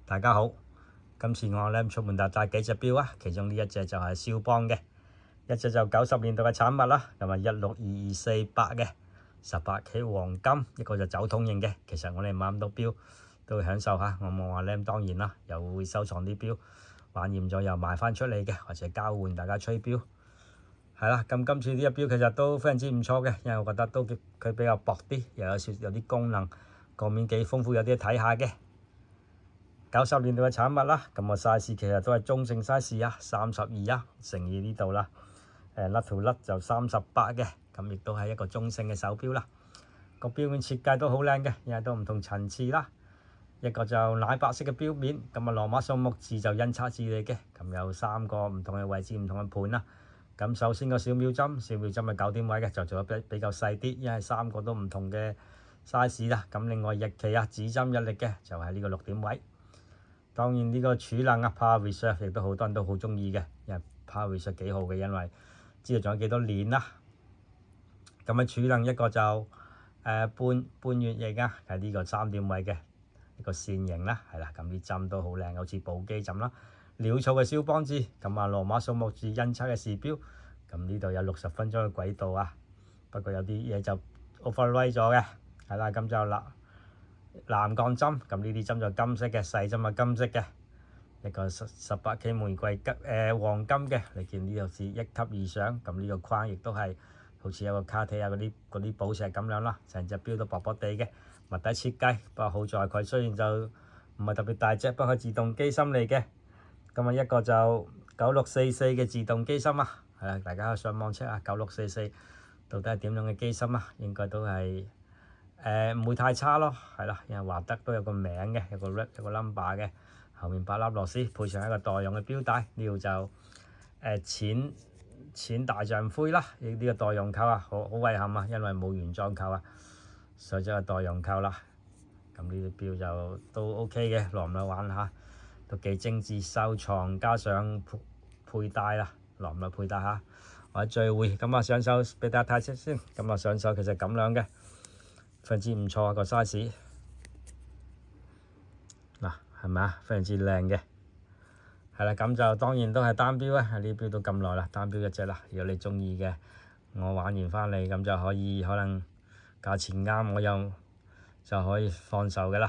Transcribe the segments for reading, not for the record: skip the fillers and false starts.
大家好，今次我咧出門帶幾隻錶啊，其中呢一隻就係肖邦嘅，一隻就90年代嘅產物啦，咁啊16248嘅18K 黃金，一個就走通型嘅。其實我哋買咁多錶都會享受下，我冇話咧，當然啦，又會收藏啲錶，玩厭咗又賣翻出嚟嘅，或者交換大家吹錶。係啦，咁今次呢隻錶其實都非常之唔錯嘅，因為我覺得都佢比較薄啲，又有啲功能，個面幾豐富，有啲睇下嘅。90年代嘅產物啦，咁個 size 其實都係中性 size 啊，32啊，乘以呢度啦，甩條甩就38嘅，咁亦都係一個中性嘅手錶啦。個錶面設計都好靚嘅，因為都唔同層次啦。一個就奶白色嘅錶面，咁啊羅馬數目字就印刷字嚟嘅，咁有3個唔同嘅位置，唔同嘅盤啦。咁首先個小秒針係9點位嘅，就做得比較細啲，因為3個都唔同嘅 size 啦。咁另外日期啊、指針日曆嘅就係呢個6點位。當然呢個儲能啊 Power Reserve 亦都好多人都好中意嘅，因為 Power Reserve 幾好嘅，因為知道仲有幾多年啦。咁啊儲能一個就半月形啊，係呢個3點位嘅一個線形啦，係啦。咁啲針都好靚，好似寶璣針啦。潦草嘅肖邦字，咁啊羅馬數目字印刷嘅時錶，咁呢度有60分鐘嘅軌道啊。不過有啲嘢就 override 咗嘅，係啦。咁就藍鋼針，咁呢啲針就金色嘅，細針啊金色嘅，一個18K 玫瑰黃金嘅，你見呢度是1級以上，咁呢個框亦都係好似有個卡地亞嗰啲寶石咁樣啦，成隻錶都薄薄地嘅，物底設計。不過好在佢雖然就唔係特別大隻，不過自動機芯嚟嘅。咁啊一個就9644嘅自動機芯啊，係啦，大家可以上網 check 下9644到底係點樣嘅機芯啊，應該都係唔會太差咯，係啦，因為華德都有個名嘅，有個 number 嘅，後面8粒螺絲，配上一個代用嘅錶帶，呢度就淺大象灰啦，呢個代用扣啊，好遺憾啊，因為冇原裝扣啊，所以就係代用扣啦。咁呢啲錶就都 OK 嘅，攞唔攞玩下？都幾精緻收藏，加上佩戴啦，攞唔攞佩戴下？或者聚會咁啊，上手俾大家睇先。咁啊，上手其實咁樣嘅，非常之唔錯啊個 size。嗱，係咪啊？非常之靚嘅。係啦，咁就當然都係單錶啊！呢錶都咁耐啦，單錶一隻啦。如果你中意嘅，我玩完翻嚟咁就可以，可能價錢啱我又就可以放手嘅啦。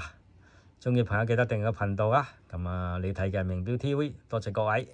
中意朋友記得訂閱個頻道啊！咁啊，你睇嘅名錶 TV，多謝各位。